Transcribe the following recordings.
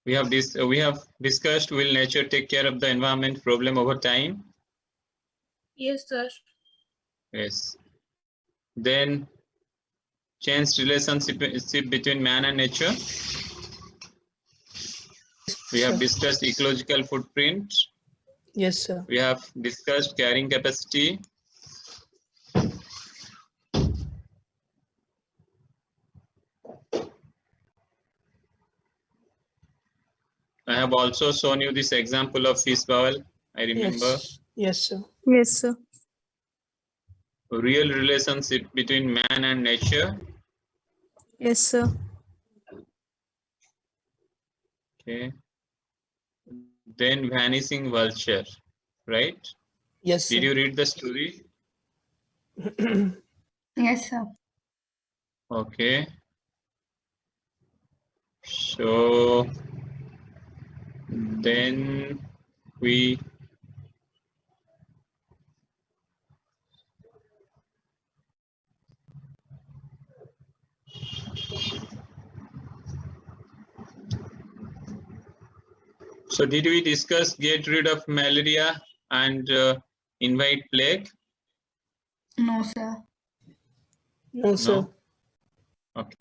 We have discussed, will nature take care of the environment problem over time? Yes, sir. Yes. Then change relationship between man and nature. We have discussed ecological footprint. Yes, sir. We have discussed carrying capacity. I have also shown you this example of fish bowl. I remember. Yes, sir. Yes, sir. Real relationship between man and nature. Yes, sir. Okay. Then vanishing vulture, right? Yes, sir. Did you read the story? Yes, sir. Okay. So then we did we discuss get rid of malaria and invite plague? No, sir. No, sir. No. Okay.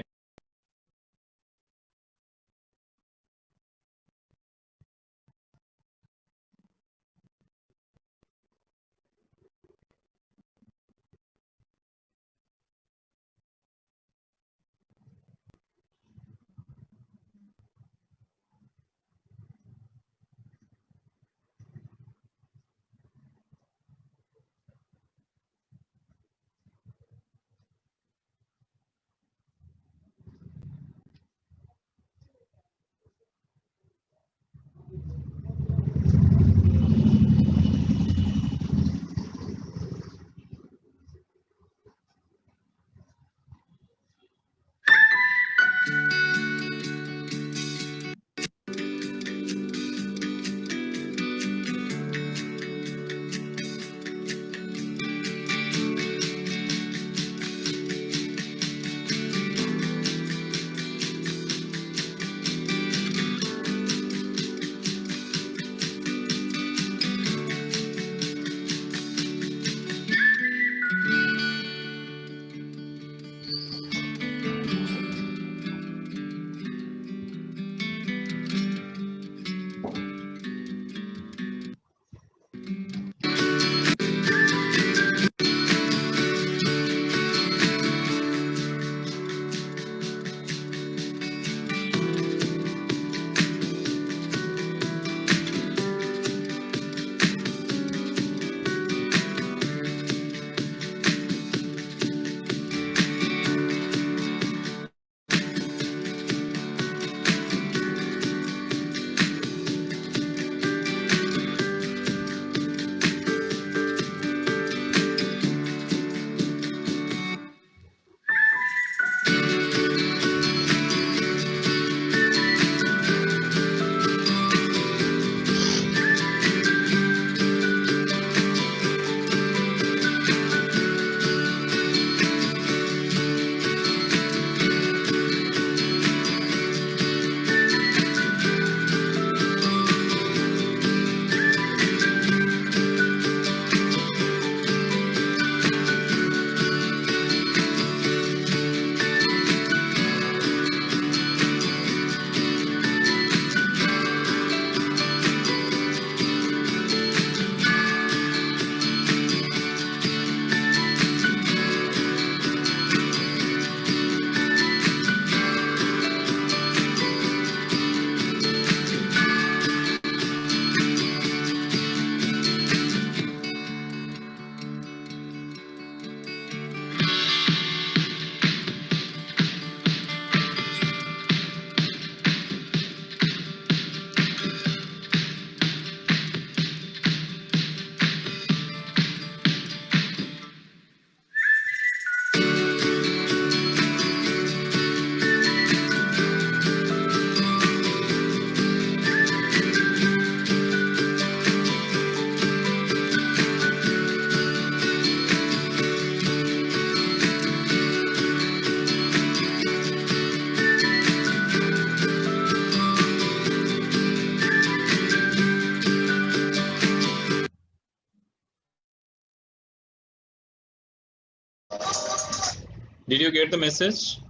Did you get the message?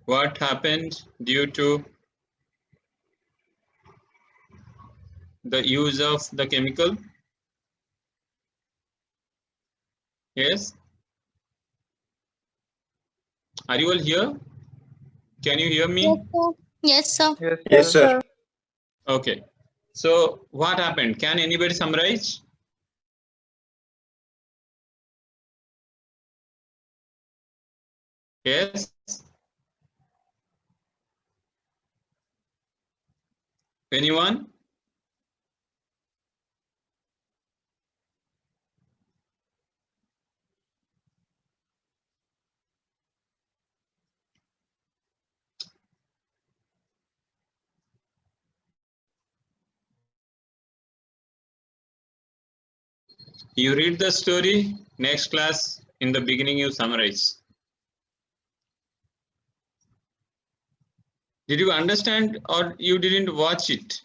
What happened due to the use of the chemical? Yes? Are you all here? Can you hear me? Yes, sir. Yes, sir. Okay. So what happened? Can anybody summarize? Yes? Anyone? You read the story, next class, in the beginning you summarize. Did you understand or you didn't watch it?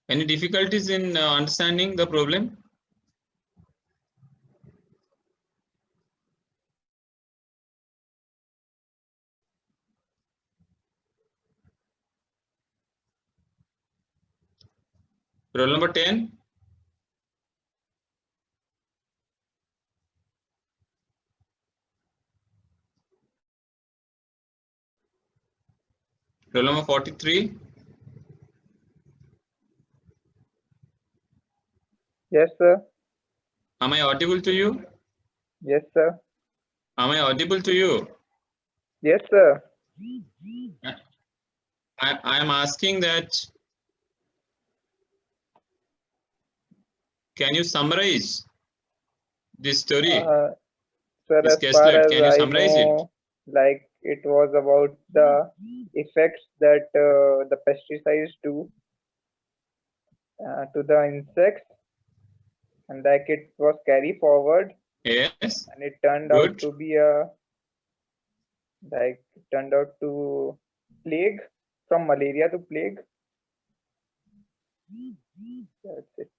Any difficulties in understanding the problem? Roll number 10. Roll number 43. Yes, sir. Am I audible to you? Yes, sir. Am I audible to you? Yes, sir. I am asking that, can you summarize this story? Sir, This as far caselet, as can you I summarize it? know, like it was about the effects that the pesticides do to the insects, and like it was carry forward, Yes, and it turned out good. to be plague, from malaria to plague. That's it.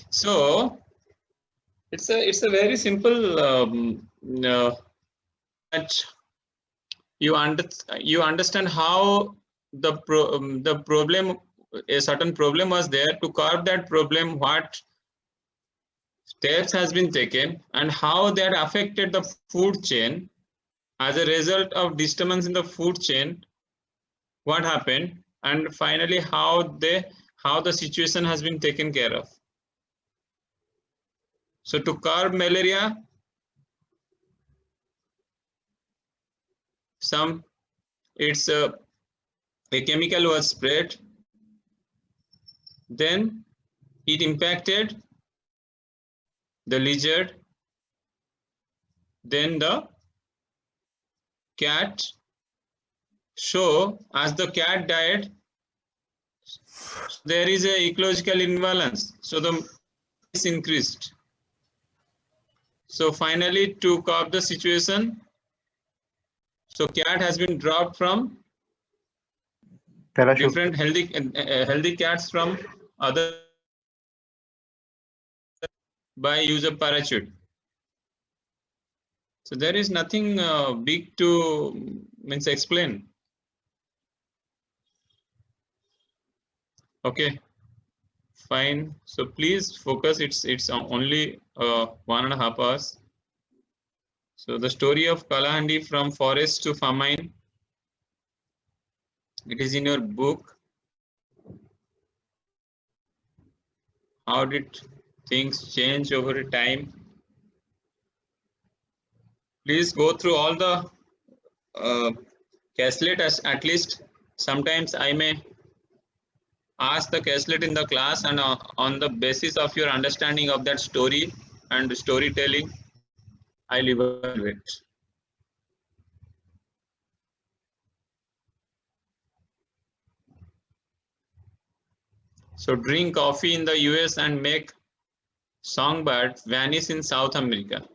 So it's a very simple that you understand how the problem, a certain problem was there. To curb that problem, what steps has been taken and how that affected the food chain. As a result of disturbance in the food chain, what happened, and finally how the situation has been taken care of. So to curb malaria, it's a chemical was sprayed, then it impacted the lizard, then the cat. So as the cat died, there is a ecological imbalance, so the is increased. So finally, to curb the situation, so cat has been dropped from Parachute. different healthy cats from other by use of parachute. So there is nothing big to explain. Okay, fine. So please focus. It's only 1.5 hours. So the story of Kalahandi from forest to famine. It is in your book. How did things change over time? Please go through all the caselet at least. Sometimes I may ask the caselet in the class, and on the basis of your understanding of that story and storytelling, I'll evaluate. So drink coffee in the US and make songbird vanish in South America.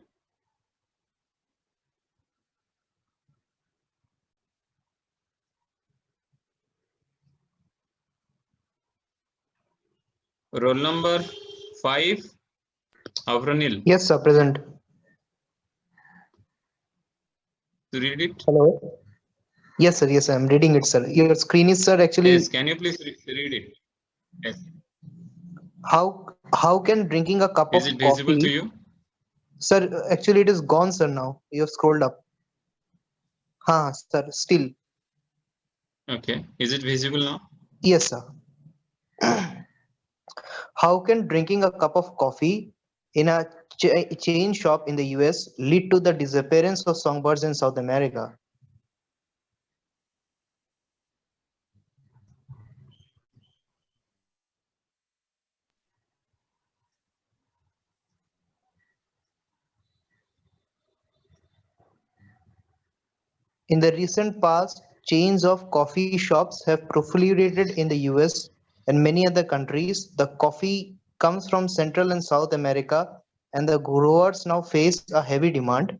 Roll number 5, Avranil, Yes, sir. Present. to read it. Hello. Yes, sir. Yes, I'm reading it, sir. Your screen is, sir, actually. Yes, can you please read it? Yes. How can drinking a cup Is of it visible coffee, to you? sir? Actually, it is gone, sir. Now you have scrolled up. Sir. Still. Okay. Is it visible now? Yes, sir. How can drinking a cup of coffee in a chain shop in the US lead to the disappearance of songbirds in South America? In the recent past, chains of coffee shops have proliferated in the US and many other countries. The coffee comes from Central and South America, and the growers now face a heavy demand.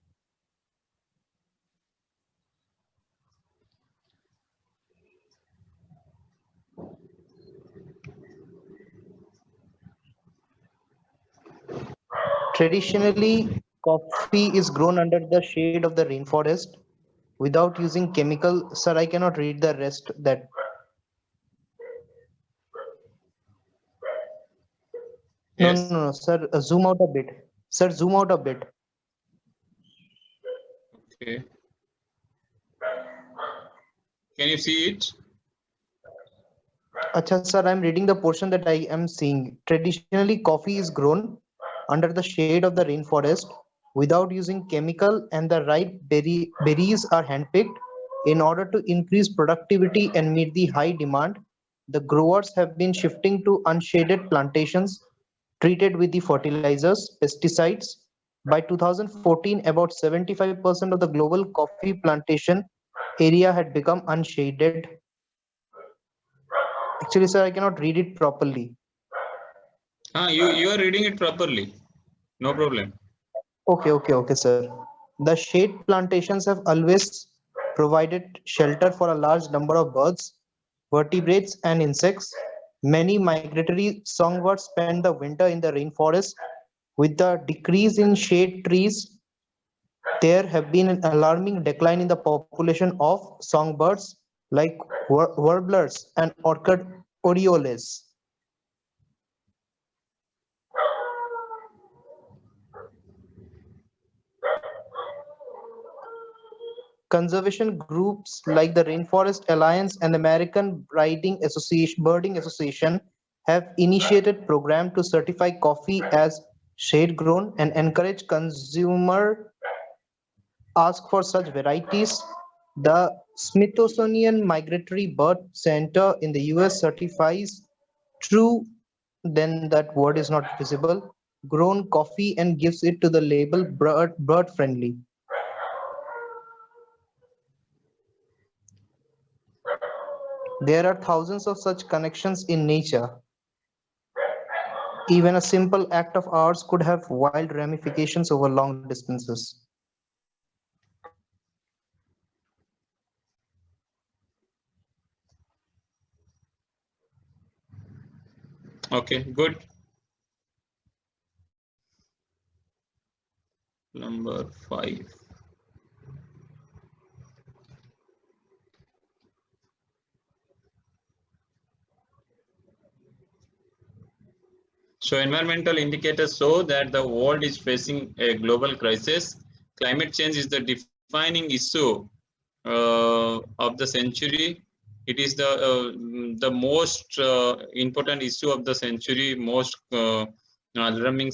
Traditionally, coffee is grown under the shade of the rainforest without using chemical. Sir, I cannot read the rest. That Yes. no, sir. Zoom out a bit. Sir, zoom out a bit. Okay. Can you see it? Acha, sir, I'm reading the portion that I am seeing. Traditionally, coffee is grown under the shade of the rainforest without using chemical, and the ripe berries are handpicked. In order to increase productivity and meet the high demand, the growers have been shifting to unshaded plantations treated with the fertilizers, pesticides. By 2014, about 75% of the global coffee plantation area had become unshaded. Actually, sir, I cannot read it properly. You are reading it properly. No problem. Okay, sir. The shade plantations have always provided shelter for a large number of birds, vertebrates, and insects. Many migratory songbirds spend the winter in the rainforest. With the decrease in shade trees, there have been an alarming decline in the population of songbirds like warblers and orchid orioles. Conservation groups like the Rainforest Alliance and the American Birding Association have initiated programs to certify coffee as shade grown and encourage consumer ask for such varieties. The Smithsonian Migratory Bird Center in the US certifies true, then that word is not visible, grown coffee and gives it to the label bird friendly. There are thousands of such connections in nature. Even a simple act of ours could have wild ramifications over long distances. Okay, good. Number 5. So environmental indicators show that the world is facing a global crisis. Climate change is the defining issue of the century. It is the most important issue of the century, most alarming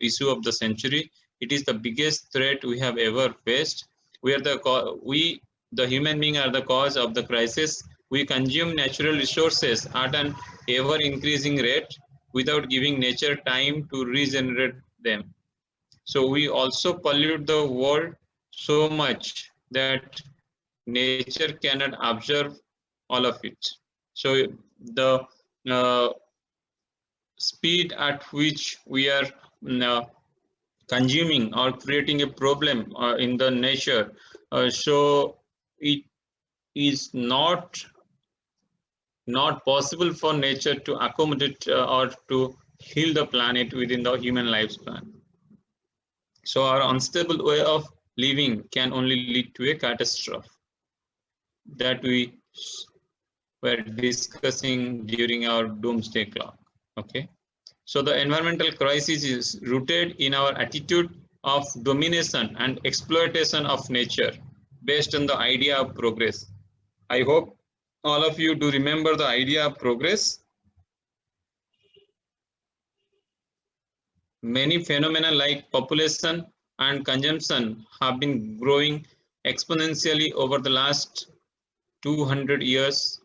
issue of the century. It is the biggest threat we have ever faced. The human being are the cause of the crisis. We consume natural resources at an ever increasing rate without giving nature time to regenerate them. So we also pollute the world so much that nature cannot absorb all of it. So the speed at which we are consuming or creating a problem in the nature, so it is not not possible for nature to accommodate or to heal the planet within the human lifespan. So our unstable way of living can only lead to a catastrophe that we were discussing during our doomsday clock. Okay. So the environmental crisis is rooted in our attitude of domination and exploitation of nature based on the idea of progress. I hope all of you do remember the idea of progress. Many phenomena like population and consumption have been growing exponentially over the last 200 years.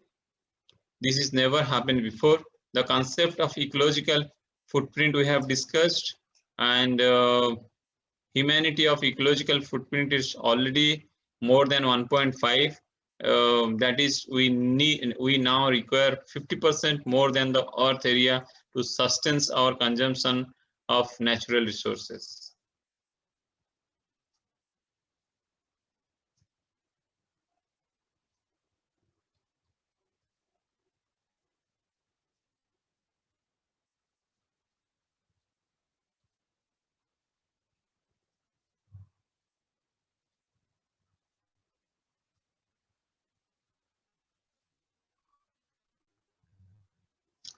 This has never happened before. The concept of ecological footprint we have discussed, and humanity of ecological footprint is already more than 1.5. That is, we now require 50% more than the earth area to sustain our consumption of natural resources.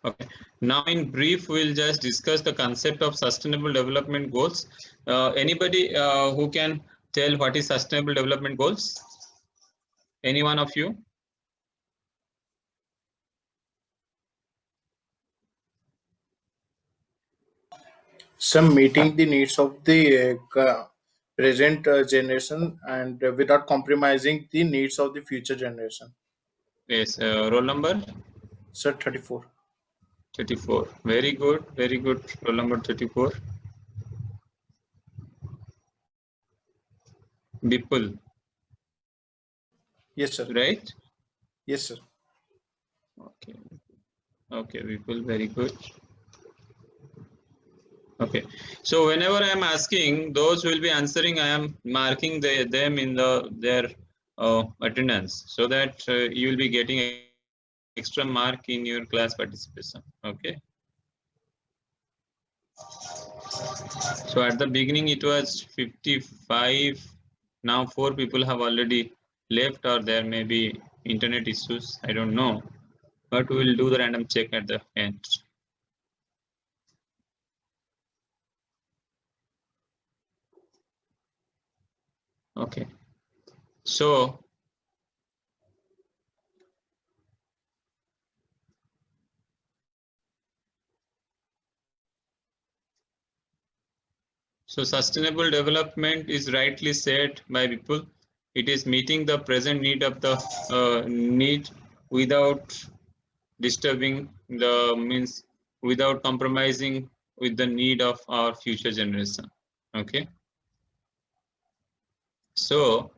Okay. Now, in brief, we'll just discuss the concept of sustainable development goals. Anybody who can tell what is sustainable development goals? Any one of you? Some meeting the needs of the present generation and without compromising the needs of the future generation. Yes. Roll number Sir, 34. 34. Very good. Very good. Roll number 34. Bipul, Yes, sir. right? Yes, sir. Okay. Okay, Bipul, very good. Okay. So whenever I am asking, those will be answering. I am marking them in their attendance, so that you will be getting extra mark in your class participation. Okay. So at the beginning it was 55. Now 4 people have already left, or there may be internet issues. I don't know, but we will do the random check at the end. Okay. So sustainable development is rightly said by people. It is meeting the present need of the need without disturbing the means, without compromising with the need of our future generation. Okay. So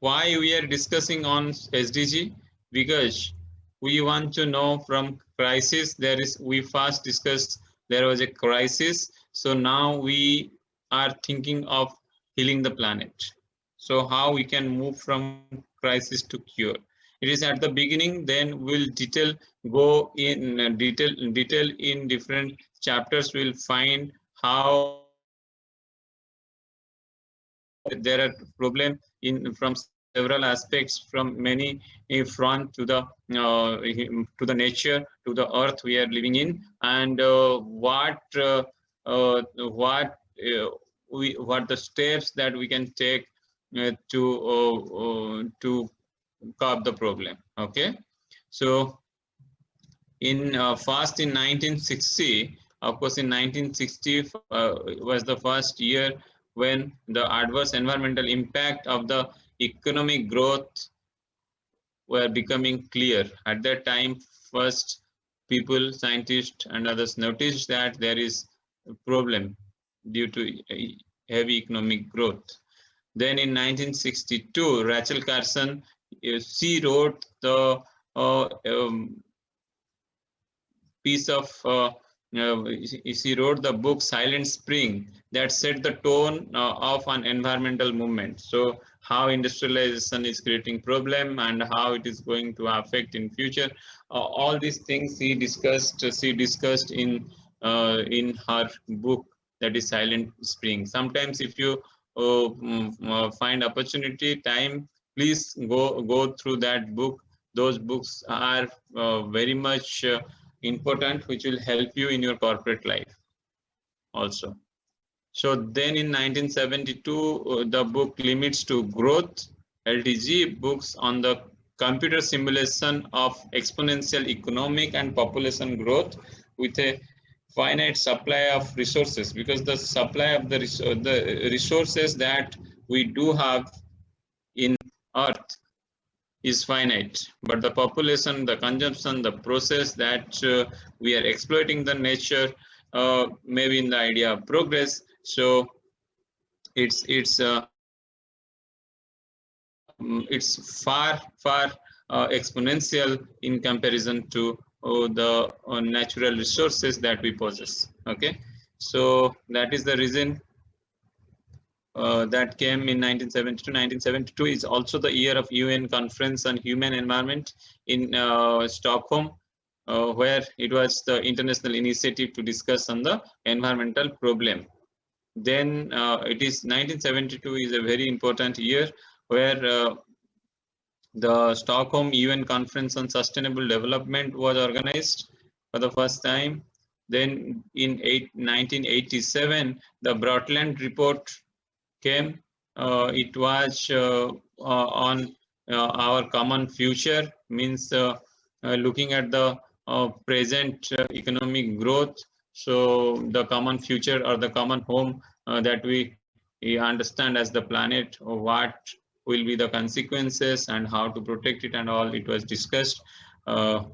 why we are discussing on SDG? Because we want to know from crisis. We first discussed there was a crisis. So now we are thinking of healing the planet. So how we can move from crisis to cure? It is at the beginning. Then we'll go in detail in different chapters. We'll find how there are problems from several aspects, from many front to the nature, to the earth we are living in, and what the steps that we can take to curb the problem. Okay. So in first in 1960, of course, in 1960 was the first year when the adverse environmental impact of the economic growth were becoming clear. At that time, first people, scientists and others noticed that there is a problem due to heavy economic growth. Then in 1962, Rachel Carson, she wrote the piece of she wrote the book Silent Spring that set the tone of an environmental movement. So how industrialization is creating problem and how it is going to affect in future. All these things she discussed in her book, that is Silent Spring. Sometimes if you find opportunity, time, please go through that book. Those books are very much important, which will help you in your corporate life also. So then in 1972, the book Limits to Growth, LTG, books on the computer simulation of exponential economic and population growth with a finite supply of resources, because the supply of the resources that we do have in Earth is finite, but the population, the consumption, the process that we are exploiting the nature, maybe in the idea of progress. So it's far exponential in comparison to the natural resources that we possess. Okay, so that is the reason that came in 1972. 1972 is also the year of UN Conference on Human Environment in Stockholm, where it was the international initiative to discuss on the environmental problem. Then it is 1972 is a very important year where the Stockholm UN Conference on Sustainable Development was organized for the first time. Then in 1987, the Brundtland Report came. It was on our common future, means looking at the present economic growth. So the common future or the common home that we understand as the planet, or what will be the consequences and how to protect it and all, it was discussed. Then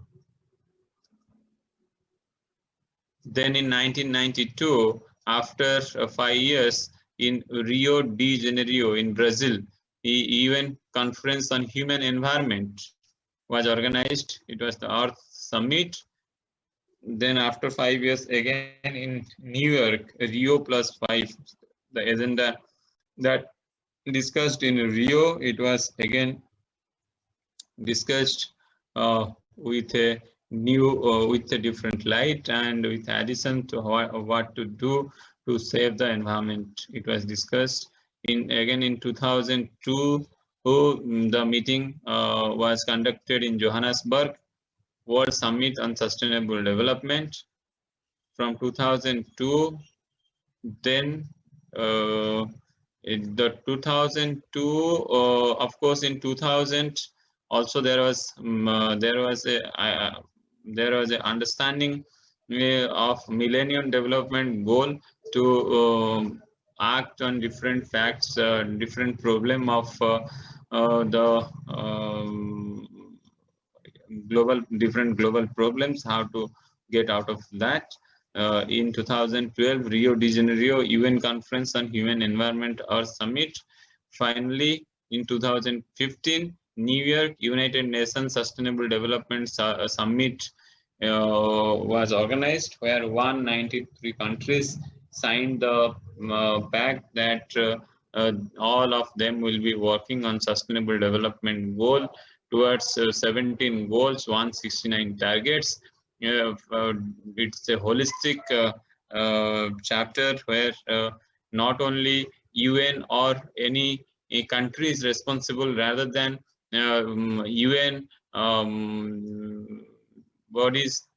in 1992, after 5 years, in Rio de Janeiro in Brazil, the UN Conference on Human Environment was organized. It was the Earth Summit. Then after 5 years, again in New York, Rio plus 5, the agenda that discussed in Rio, it was again discussed with a new with a different light and with addition to what to do to save the environment. It was discussed again in 2002. The meeting was conducted in Johannesburg, World Summit on Sustainable Development. From 2002, then in the 2002, of course, in 2000 also there was a understanding of Millennium Development Goal to act on different facts, different problem of the different global problems, how to get out of that. In 2012, Rio de Janeiro UN Conference on Human Environment or Summit. Finally, in 2015, New York United Nations Sustainable Development Summit was organized, where 193 countries signed the pact that all of them will be working on sustainable development goal towards 17 goals, 169 targets. It's a holistic chapter where not only UN or any country is responsible, rather than UN bodies,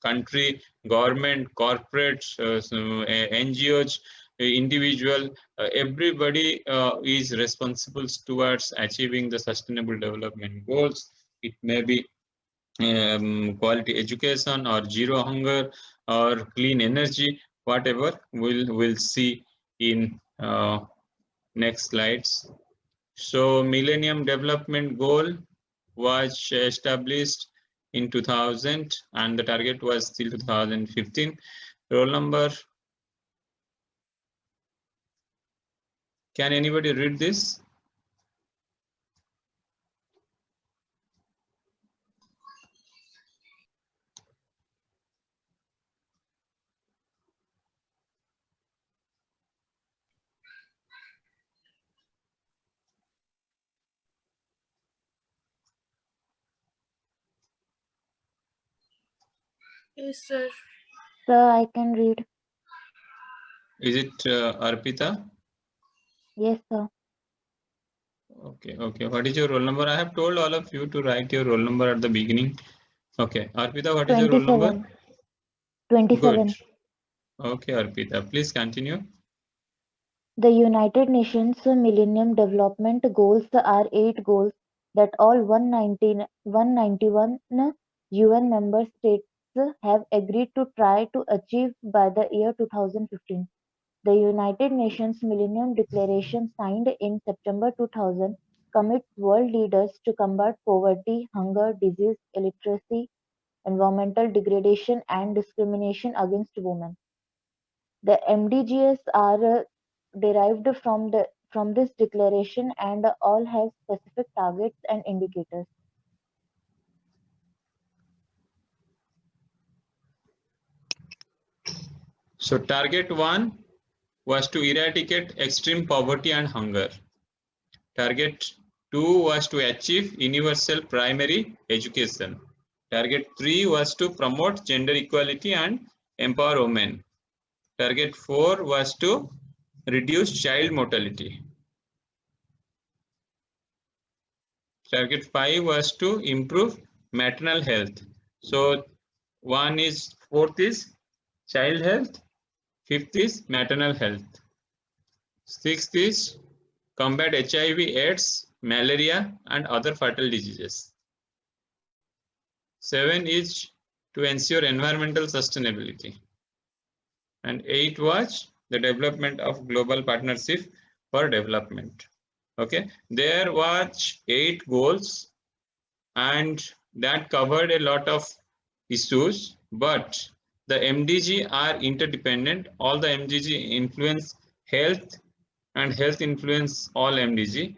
country, government, corporate, NGOs, individual, everybody is responsible towards achieving the sustainable development goals. It may be quality education or zero hunger or clean energy, whatever we'll see in next slides. So Millennium Development Goal was established in 2000 and the target was till 2015. Roll number. Can anybody read this? Yes, sir. Sir, I can read. Is it Arpita? Yes, sir. Okay, okay. What is your roll number? I have told all of you to write your roll number at the beginning. Okay, Arpita, what is your roll number? 27. Good. Okay, Arpita, please continue. The United Nations Millennium Development Goals are 8 goals that all 191 UN member states have agreed to try to achieve by the year 2015. The United Nations Millennium Declaration, signed in September 2000, commits world leaders to combat poverty, hunger, disease, illiteracy, environmental degradation, and discrimination against women. The MDGs are derived from this declaration and all have specific targets and indicators. So target 1 was to eradicate extreme poverty and hunger. Target 2 was to achieve universal primary education. Target 3 was to promote gender equality and empower women. Target 4 was to reduce child mortality. Target 5 was to improve maternal health. So fourth is child health, fifth is maternal health. Sixth is combat HIV, AIDS, malaria, and other fatal diseases. 7 is to ensure environmental sustainability. And 8 was the development of global partnership for development. Okay, there was 8 goals and that covered a lot of issues, but the MDG are interdependent. All the MDG influence health and health influence all MDG.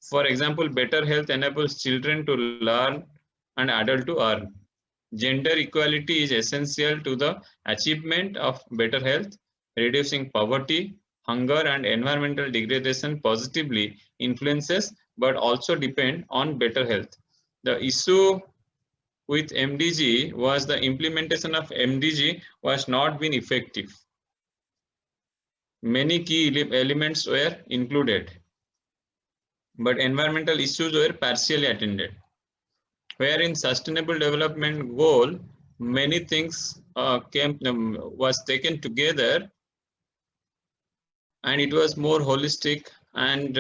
For example, better health enables children to learn and adults to earn. Gender equality is essential to the achievement of better health. Reducing poverty, hunger, and environmental degradation positively influences but also depend on better health. The issue with MDG was the implementation of MDG was not been effective. Many key elements were included, but environmental issues were partially attended. Where in sustainable development goal, many things was taken together, and it was more holistic, and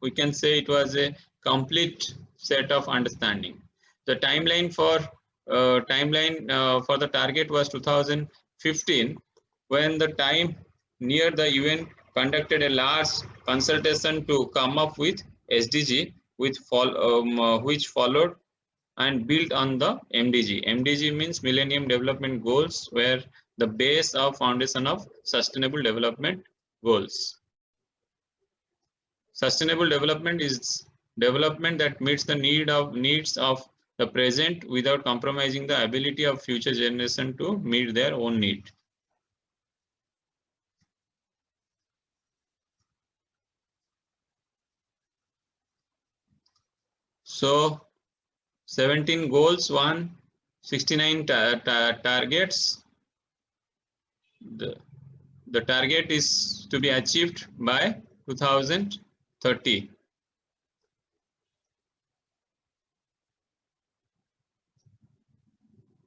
we can say it was a complete set of understanding. The timeline for the target was 2015, when the time near the UN conducted a large consultation to come up with SDG, which followed and built on the MDG. MDG means Millennium Development Goals, where the base of foundation of Sustainable Development Goals. Sustainable development is development that meets the needs of the present without compromising the ability of future generation to meet their own need. So 17 goals, 169 targets. The target is to be achieved by 2030.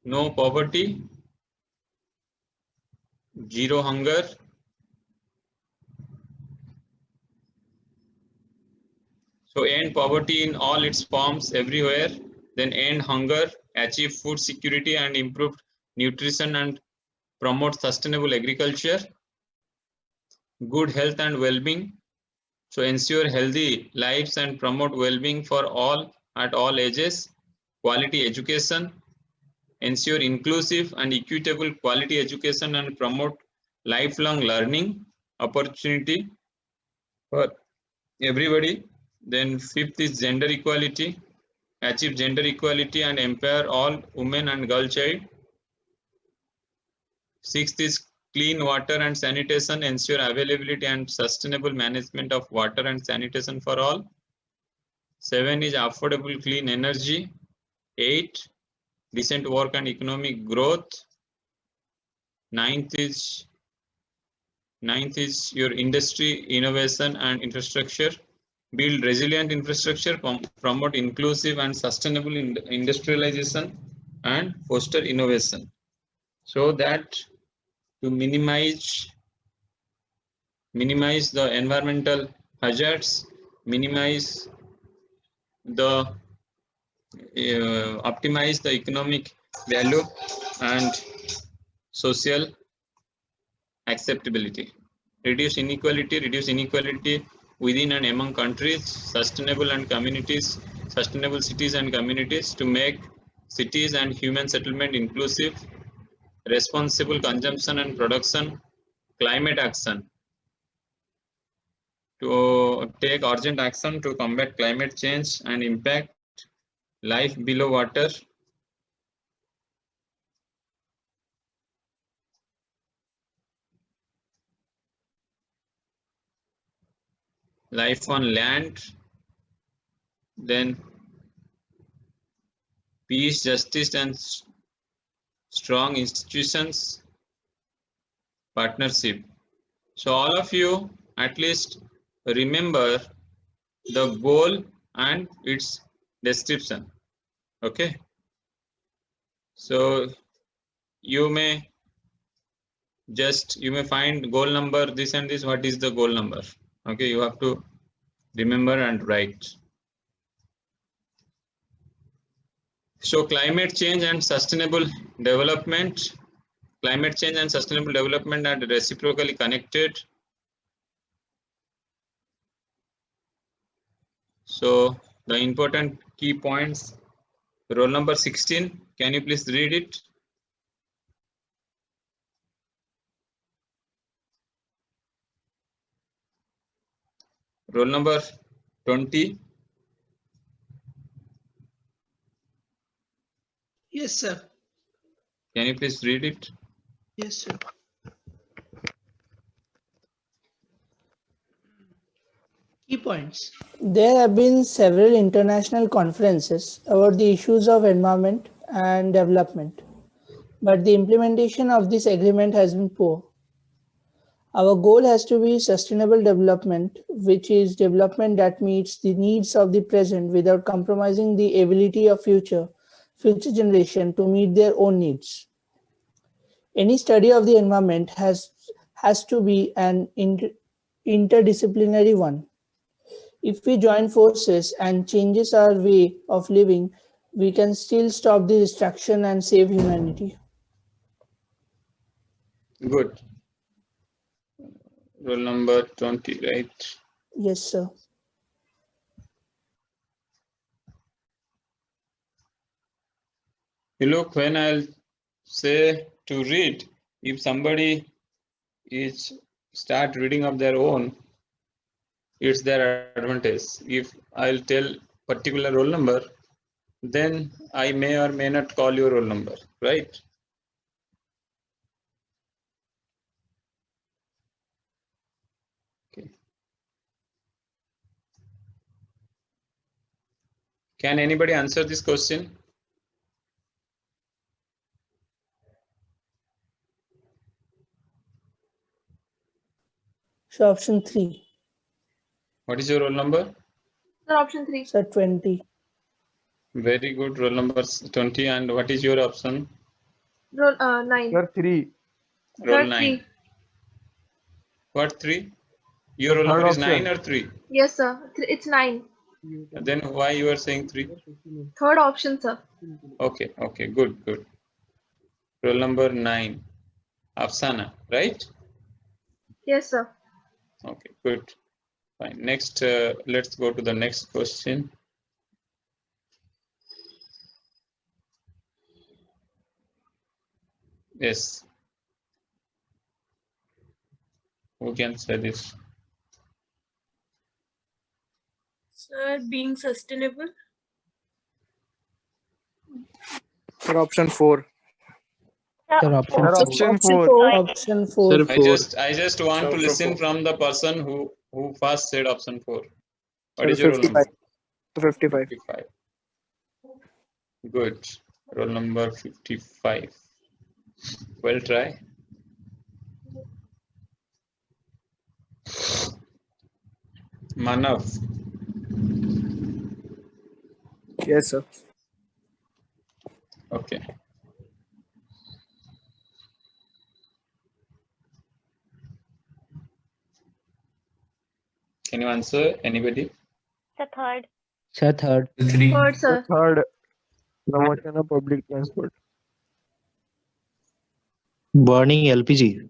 No poverty, zero hunger, so end poverty in all its forms everywhere, then end hunger, achieve food security and improved nutrition and promote sustainable agriculture, good health and well-being, so ensure healthy lives and promote well-being for all at all ages, quality education, ensure inclusive and equitable quality education and promote lifelong learning opportunity for everybody. Then fifth is gender equality, achieve gender equality and empower all women and girl child. Sixth is clean water and sanitation, ensure availability and sustainable management of water and sanitation for all. 7 is affordable clean energy. 8, decent work and economic growth. Ninth is your industry, innovation and infrastructure. Build resilient infrastructure, promote inclusive and sustainable industrialization and foster innovation. So that to minimize the environmental hazards, minimize the optimize the economic value and social acceptability, reduce inequality within and among countries, sustainable cities and communities, to make cities and human settlement inclusive, responsible consumption and production, climate action, to take urgent action to combat climate change and impact life below water, life on land, then peace, justice and strong institutions, partnership. So all of you at least remember the goal and its description. Okay, so you may find goal number this and this. What is the goal number? Okay, you have to remember and write. So climate change and sustainable development are reciprocally connected. So the important key points. Roll number 16, can you please read it? Roll number 20. Yes, sir. Can you please read it? Yes, sir. Key points. There have been several international conferences about the issues of environment and development, but the implementation of this agreement has been poor. Our goal has to be sustainable development, which is development that meets the needs of the present without compromising the ability of future generation to meet their own needs. Any study of the environment has to be an interdisciplinary one. If we join forces and changes our way of living, we can still stop the destruction and save humanity. Good. Roll number 20, right? Yes, sir. You look, when I'll say to read, if somebody is start reading of their own, it's their advantage. If I'll tell particular roll number, then I may or may not call your roll number, right? Okay. Can anybody answer this question? So option 3. What is your roll number? Sir, option 3. Sir, 20. Very good. Roll number 20. And what is your option? Roll 9. Sir, 3. Roll Sir, 9. 3. What 3? Your roll Third number is option. 9 or 3? Yes, sir. It's 9. Then why you are saying 3? Third option, sir. Okay, okay, good. Roll number 9. Afsana, right? Yes, sir. Okay, good. Fine. Next, let's go to the next question. Yes. Who can say this? Sir, being sustainable. Sir, option 4. Sir, option Sir, four. option 4. Option 4. I just want to listen from the person who first said option 4. What Sir, is your roll 55. number? 55. 55. Good. Roll number 55. Well, try. Manav. Yes, sir. Okay. Can you answer? Anybody? The third. Sir, third. Third, sir. Third, promotion of public transport. Burning LPG.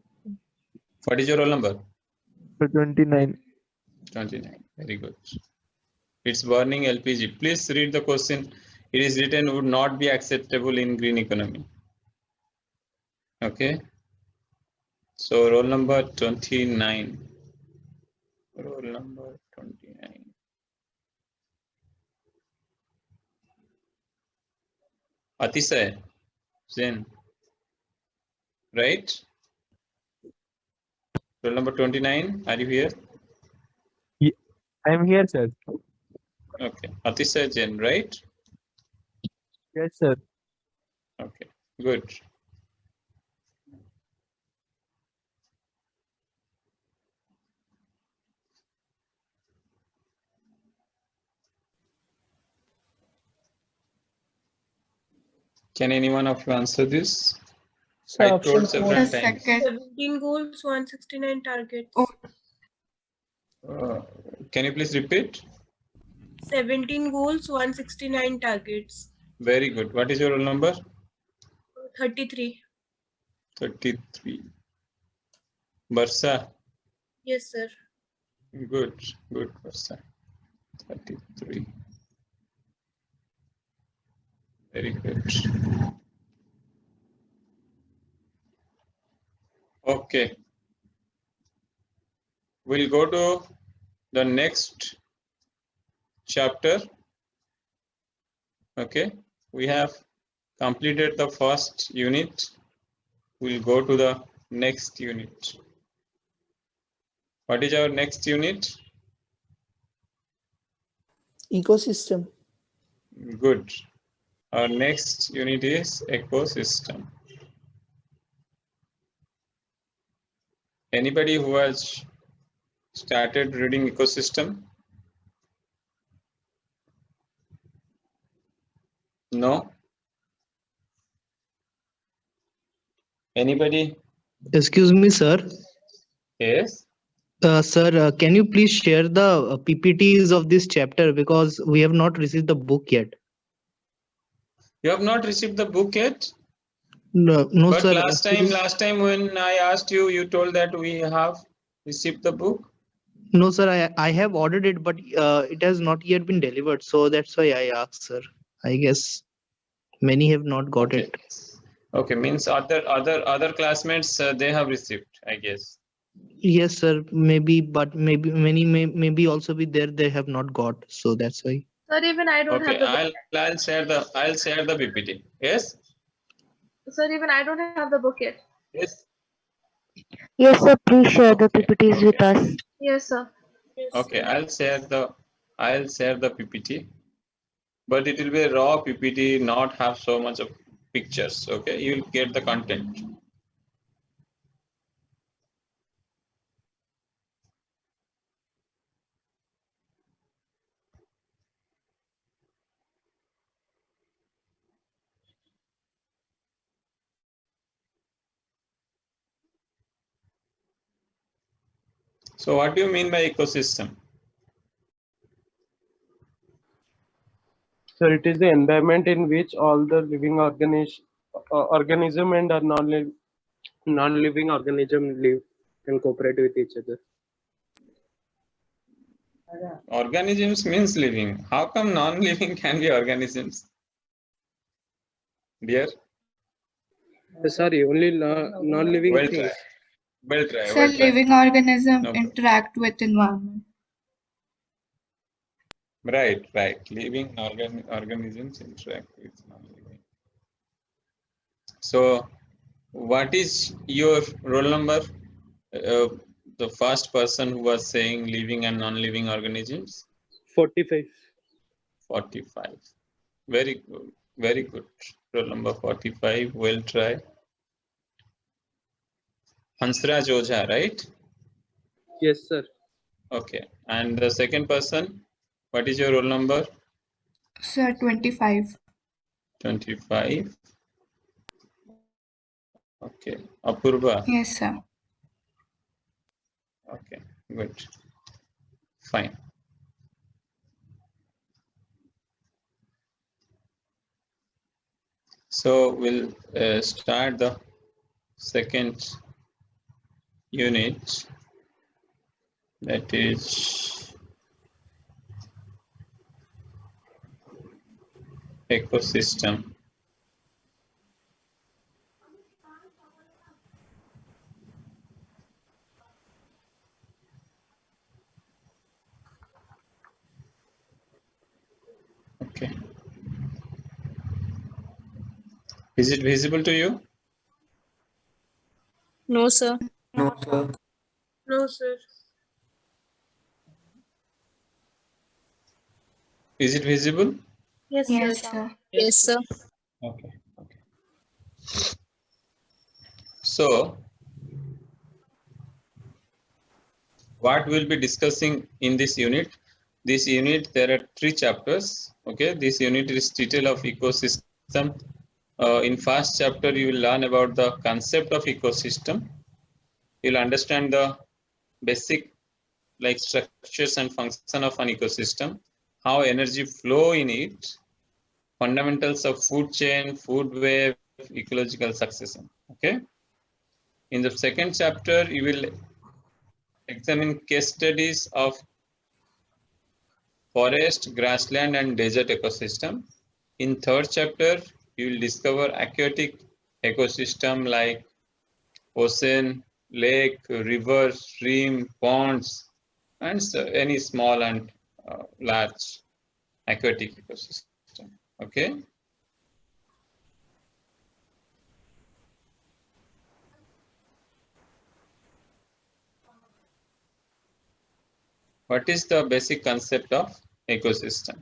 What is your roll number? 29. 29. Very good. It's burning LPG. Please read the question. It is written would not be acceptable in green economy. Okay. So roll number 29. Roll number 29. Atisay. Zen. Right? Roll number 29. Are you here? I'm here, sir. Okay. Atisay Zen, right? Yes, sir. Okay. Good. Can anyone of you answer this? So I option told four. several The times. second. 17 goals, 169 targets. Oh. Can you please repeat? 17 goals, 169 targets. Very good. What is your roll number? 33. 33. Barsa. Yes, sir. Good. Good, Barsa. 33. Very good. Okay. We'll go to the next chapter. Okay. We have completed the first unit. We'll go to the next unit. What is our next unit? Ecosystem. Good. Our next unit is ecosystem. Anybody who has started reading ecosystem? No? Anybody? Excuse me, sir. Yes? Sir, can you please share the PPTs of this chapter because we have not received the book yet. You have not received the book yet? No, But sir. last time when I asked you, you told that we have received the book. No, sir. I have ordered it, but it has not yet been delivered. So that's why I asked, sir. I guess many have not got Okay. it. Okay, means other classmates they have received, I guess. Yes, sir. Maybe, but maybe many maybe also be there. They have not got. So that's why. Sir, even I don't Okay, have the book. I'll share the PPT. Yes. Sir, even I don't have the book yet. Yes. Yes, sir. Please share the Okay, PPTs with us. Yes, sir. Okay, I'll share the PPT, but it will be a raw PPT, not have so much of pictures. Okay, you'll get the content. So what do you mean by ecosystem? So it is the environment in which all the living organism and non-living organism live and cooperate with each other. Organisms means living. How come non-living can be organisms? Dear? Sorry, only non-living Well things. try. Well try. So Well try. living organism No problem. interact with environment. Right. Living organisms interact with non-living. So, what is your roll number? The first person who was saying living and non-living organisms? 45. 45. Very good. Very good. Roll number 45. Well try. Hansraj Ojha, right? Yes, sir. Okay. And the second person, what is your roll number? Sir, 25. 25. Okay. Apurva. Yes, sir. Okay. Good. Fine. So we'll start the second unit, that is ecosystem. Okay. Is it visible to you? No, sir. No, sir. Is it visible? Yes, Yes, sir. sir. Yes, sir. Okay. Okay. So what we'll be discussing in this unit? This unit, there are 3 chapters. Okay. This unit is detail of ecosystem. In first chapter, you will learn about the concept of ecosystem. You'll understand the basic like structures and function of an ecosystem, how energy flow in it, fundamentals of food chain, food web, ecological succession. Okay. In the second chapter, you will examine case studies of forest, grassland, and desert ecosystem. In third chapter, you will discover aquatic ecosystem like ocean, lake, river, stream, ponds, and any small and large aquatic ecosystem. Okay. What is the basic concept of ecosystem?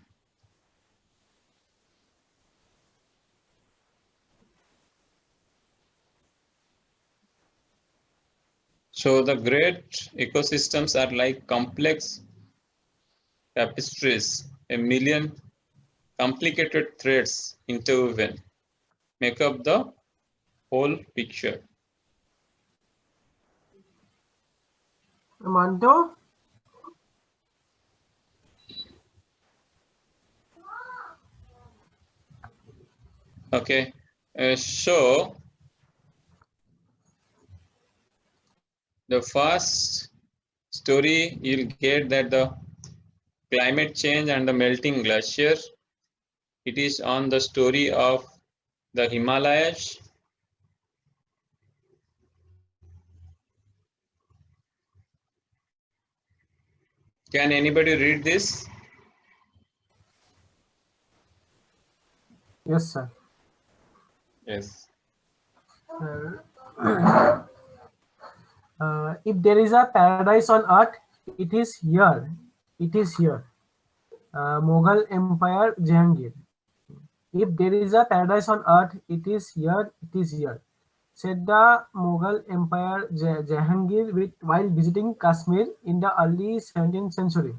So the great ecosystems are like complex tapestries, a million complicated threads interwoven make up the whole picture. Manto? Okay, so the first story you'll get that the climate change and the melting glacier, it is on the story of the Himalayas. Can anybody read this? Yes, sir. Yes. If there is a paradise on earth, it is here. It is here. Mughal Empire, Jahangir. If there is a paradise on earth, it is here. It is here, said the Mughal Empire Jahangir while visiting Kashmir in the early 17th century.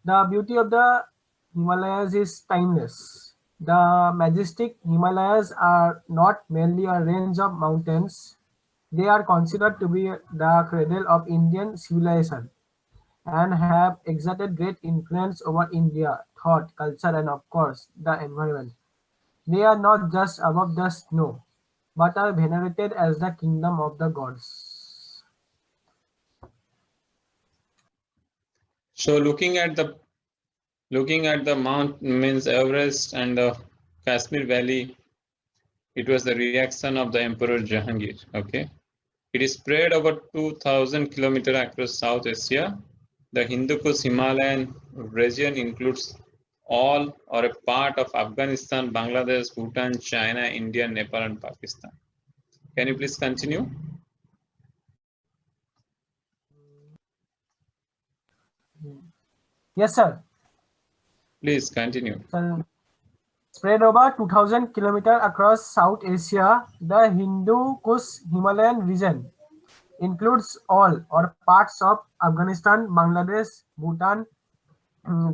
The beauty of the Himalayas is timeless. The majestic Himalayas are not merely a range of mountains. They are considered to be the cradle of Indian civilization and have exerted great influence over India, thought, culture, and of course, the environment. They are not just above the snow, but are venerated as the kingdom of the gods. So looking at the Mount means Everest and the Kashmir Valley, it was the reaction of the Emperor Jahangir. Okay. It is spread over 2,000 kilometers across South Asia. The Hindu Kush Himalayan region includes all or a part of Afghanistan, Bangladesh, Bhutan, China, India, Nepal, and Pakistan. Can you please continue? Yes, sir. Please continue. Spread over 2000 kilometers across South Asia, the Hindu Kush Himalayan region includes all or parts of Afghanistan, Bangladesh, Bhutan,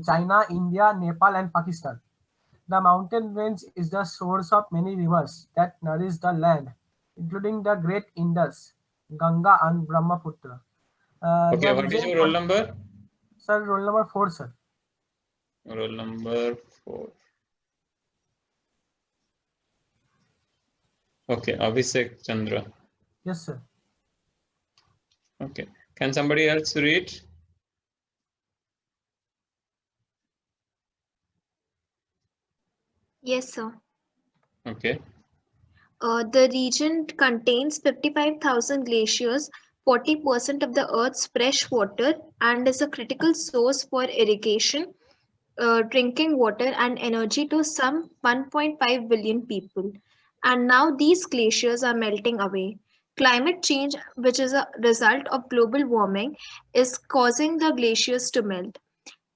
China, India, Nepal, and Pakistan. The mountain range is the source of many rivers that nourish the land, including the Great Indus, Ganga, and Brahmaputra. Okay, The what is region your roll number? Sir, roll number 4, sir. Roll number 4. Okay, Abhishek Chandra. Yes, sir. Okay, can somebody else read? Yes, sir. Okay. The region contains 55,000 glaciers, 40% of the Earth's fresh water, and is a critical source for irrigation, drinking water, and energy to some 1.5 billion people. And now these glaciers are melting away. Climate change, which is a result of global warming, is causing the glaciers to melt.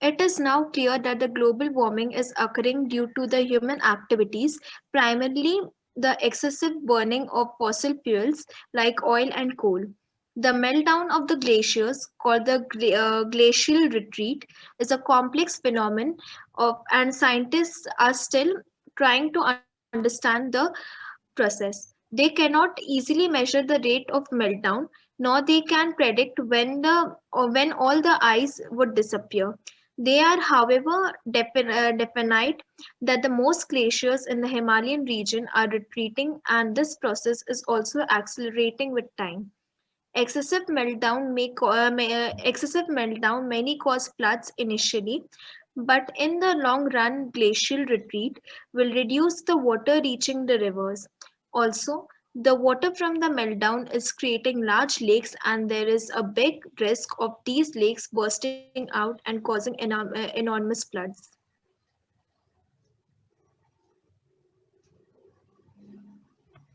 It is now clear that the global warming is occurring due to the human activities, primarily the excessive burning of fossil fuels like oil and coal. The meltdown of the glaciers, called the glacial retreat, is a complex phenomenon and scientists are still trying to understand the process. They cannot easily measure the rate of meltdown, nor they can predict when all the ice would disappear. They are, however, definite that the most glaciers in the Himalayan region are retreating, and this process is also accelerating with time. Excessive meltdown may cause floods initially, but in the long run, glacial retreat will reduce the water reaching the rivers. Also, the water from the meltdown is creating large lakes, and there is a big risk of these lakes bursting out and causing enormous floods.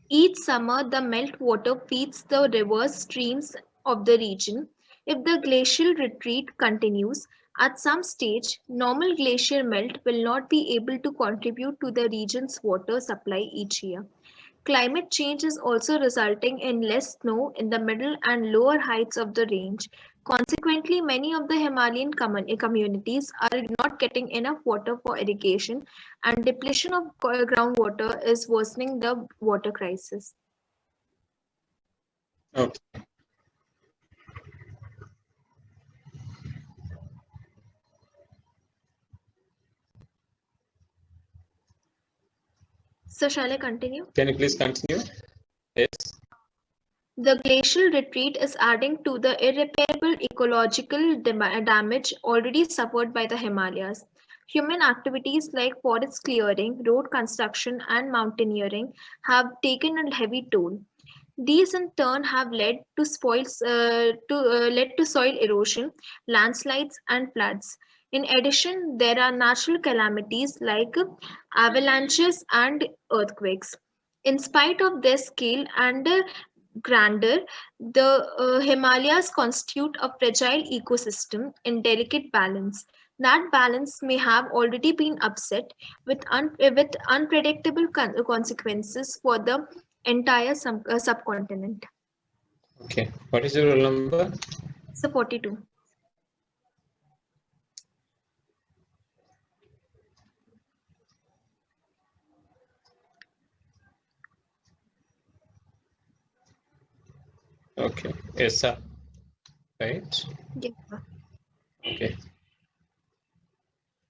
Each summer, the meltwater feeds the rivers streams of the region. If the glacial retreat continues, at some stage, normal glacier melt will not be able to contribute to the region's water supply each year. Climate change is also resulting in less snow in the middle and lower heights of the range. Consequently, many of the Himalayan communities are not getting enough water for irrigation, and depletion of groundwater is worsening the water crisis. Okay. So, shall I continue? Can you please continue? Yes. The glacial retreat is adding to the irreparable ecological damage already suffered by the Himalayas. Human activities like forest clearing, road construction, and mountaineering have taken a heavy toll. These in turn have led to soil erosion, landslides, and floods. In addition, there are natural calamities like avalanches and earthquakes. In spite of their scale and grandeur, the Himalayas constitute a fragile ecosystem in delicate balance. That balance may have already been upset with unpredictable consequences for the entire subcontinent. Okay. What is your roll number? So 42. Okay. Yes, sir. Right. Yes, sir. Okay.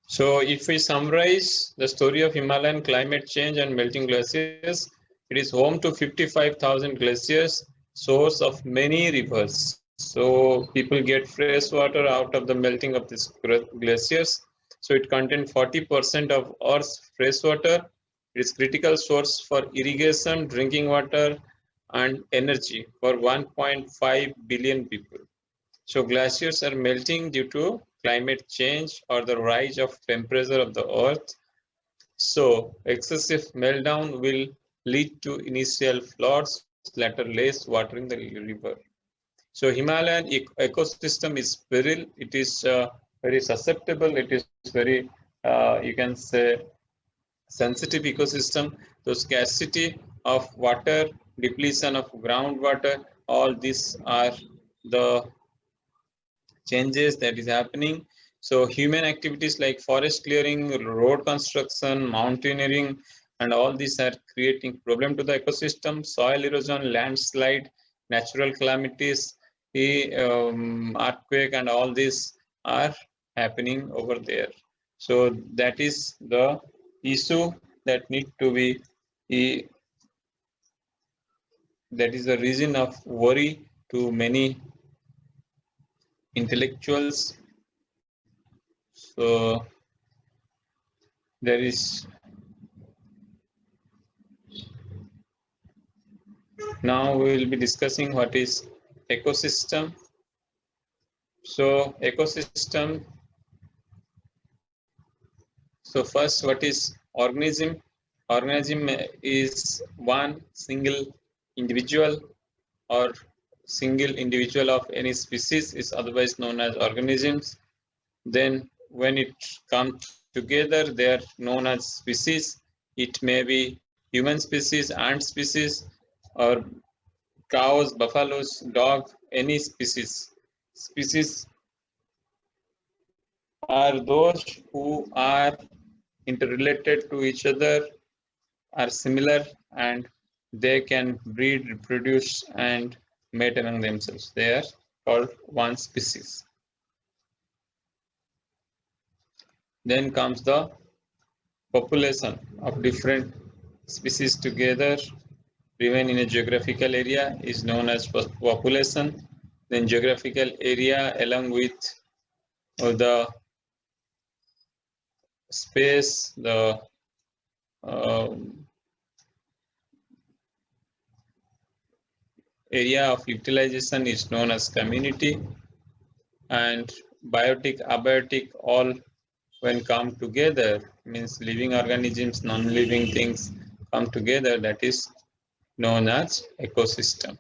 So if we summarize the story of Himalayan climate change and melting glaciers, it is home to 55,000 glaciers, source of many rivers. So people get fresh water out of the melting of these glaciers. So it contains 40% of Earth's fresh water. It is critical source for irrigation, drinking water, and energy for 1.5 billion people. So glaciers are melting due to climate change or the rise of temperature of the earth. So excessive meltdown will lead to initial floods, later less water in the river. So Himalayan ecosystem is peril. It is very susceptible. It is very, you can say, sensitive ecosystem, the scarcity of water, depletion of groundwater, all these are the changes that is happening. So human activities like forest clearing, road construction, mountaineering, and all these are creating problem to the ecosystem. Soil erosion, landslide, natural calamities, earthquake, and all these are happening over there. So that is the issue that need to be, that is the reason of worry to many intellectuals. So there is, now we will be discussing what is ecosystem. So ecosystem, so first, what is organism? Organism is one single individual or single individual of any species is otherwise known as organisms. Then when it comes together, they are known as species. It may be human species, ant species, or cows, buffaloes, dog, any species. Species are those who are interrelated to each other, are similar, and they can breed, reproduce, and mate among themselves. They are called one species. Then comes the population of different species together remain in a geographical area is known as population. Then geographical area along with the space, the area of utilization is known as community, and biotic, abiotic, all when come together means living organisms, non-living things come together, that is known as ecosystem.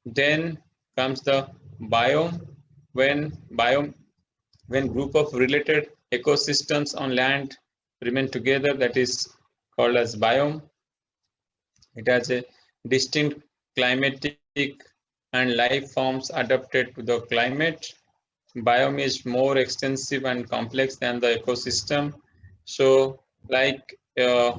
Then comes the biome. When group of related ecosystems on land remain together, that is called as biome. It has a distinct climatic and life forms adapted to the climate. Biome is more extensive and complex than the ecosystem. So like a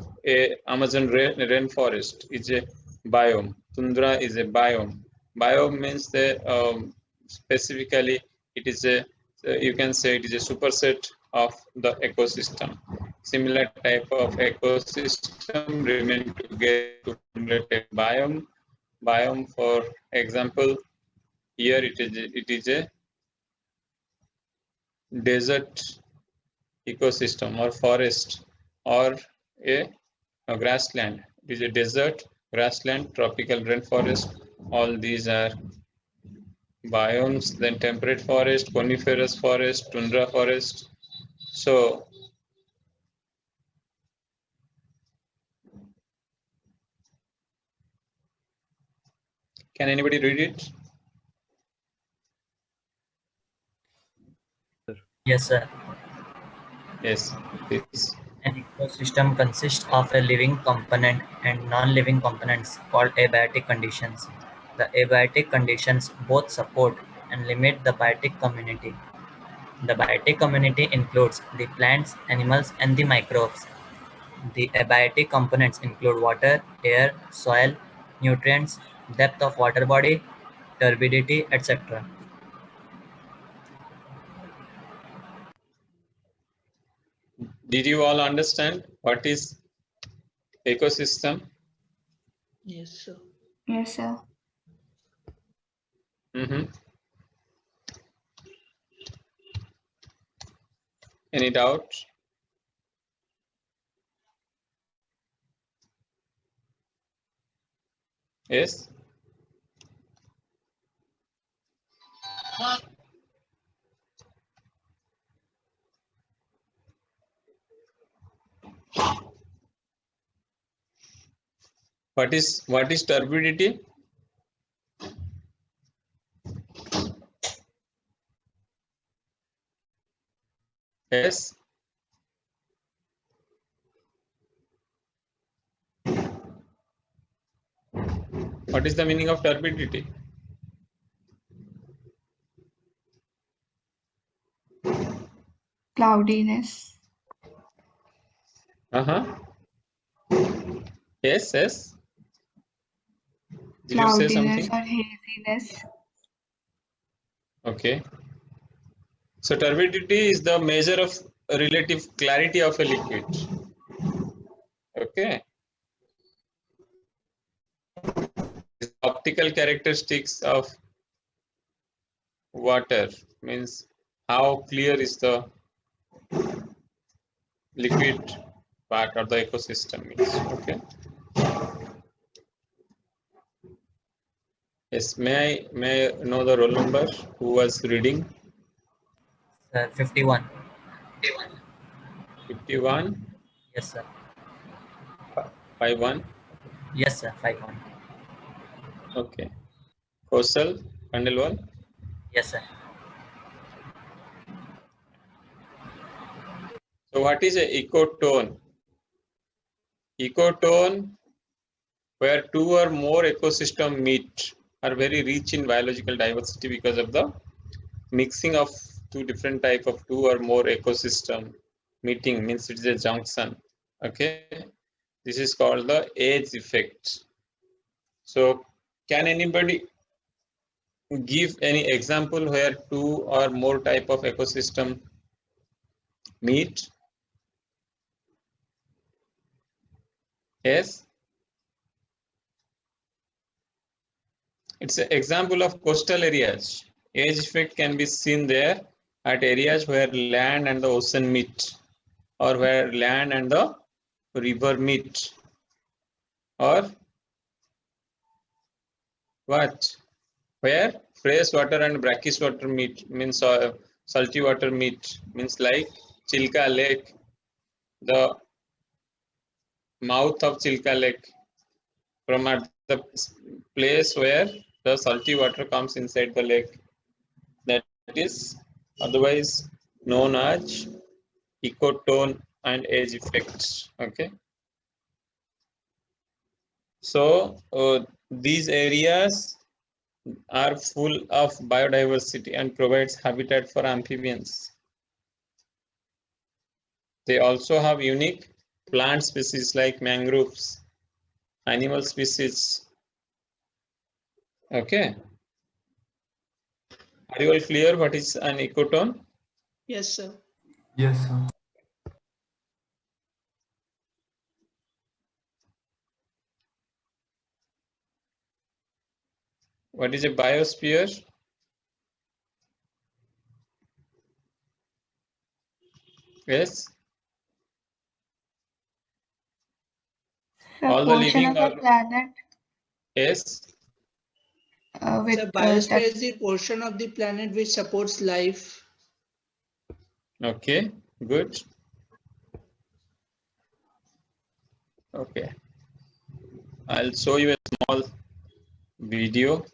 Amazon rainforest is a biome, tundra is a biome. Biome means the specifically it is a, you can say it is a superset of the ecosystem. Similar type of ecosystem remain together to formulate a biome. Biome, for example, here it is a desert ecosystem or forest, or a grassland. It is a desert, grassland, tropical rainforest. All these are biomes. Then temperate forest, coniferous forest, tundra forest. So can anybody read it? Yes, sir. Yes, please. An ecosystem consists of a living component and non-living components called abiotic conditions. The abiotic conditions both support and limit the biotic community. The biotic community includes the plants, animals, and the microbes. The abiotic components include water, air, soil, nutrients, depth of water body, turbidity, etc. Did you all understand what is ecosystem? Yes, sir. Yes, sir. Any doubt? Yes. What is turbidity? Yes. What is the meaning of turbidity? Cloudiness. Yes, yes. Did you say Cloudiness something? or haziness. Okay. So turbidity is the measure of relative clarity of a liquid. Okay. Optical characteristics of water means how clear is the liquid part of the ecosystem is. Okay. Yes, may I know the roll number who was reading? 51. 51. Yes, sir. 51. Yes, sir. 51. Okay. Kosal, Khandelwal. Yes, sir. So what is a ecotone? Ecotone, where two or more ecosystem meet, are very rich in biological diversity because of the mixing of two different type of two or more ecosystem meeting, means it is a junction. Okay, this is called the edge effect. So can anybody give any example where two or more type of ecosystem meet? Yes, it's an example of coastal areas. Edge effect can be seen there at areas where land and the ocean meet, or where land and the river meet, or what? Where fresh water and brackish water meet, means salty water meet, means like Chilka Lake, the mouth of Chilka Lake, from at the place where the salty water comes inside the lake, that is otherwise known as ecotone and edge effects. Okay, so these areas are full of biodiversity and provides habitat for amphibians. They also have unique plant species like mangroves, animal species. Okay, are you all clear what is an ecotone? Yes, sir. Yes, sir. What is a biosphere? Yes, The all the portion living of the planet So yes, with biosphere that. is the portion of the planet which supports life. okay, good. Okay, I'll show you a small video.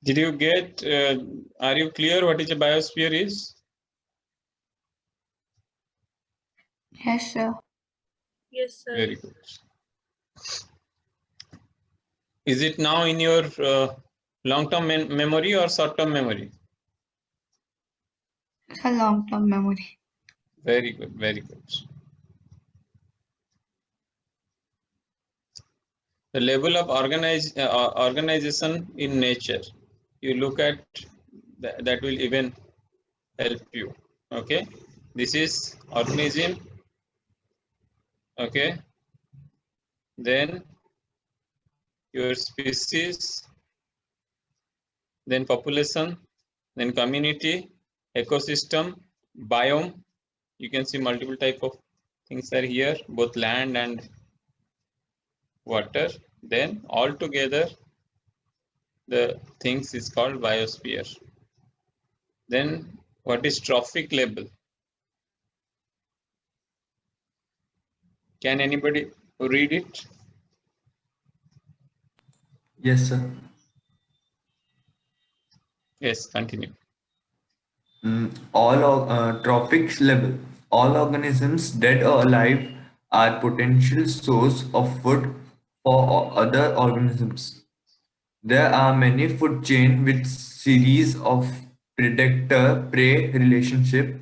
Did you get, are you clear what is a biosphere is? Yes, sir. Yes, sir. Very good. Is it now in your long-term memory or short-term memory? It's a long-term memory. Very good, very good. The level of organization in nature. You look at that will even help you. Okay, this is organism. Okay, then your species, then population, then community, ecosystem, biome. You can see multiple type of things are here, both land and water. Then all together the things is called biosphere. Then what is trophic level? Can anybody read it? Yes, sir. Yes, continue. Trophic level. All organisms, dead or alive, are potential source of food for other organisms. There are many food chain with series of predator-prey relationship.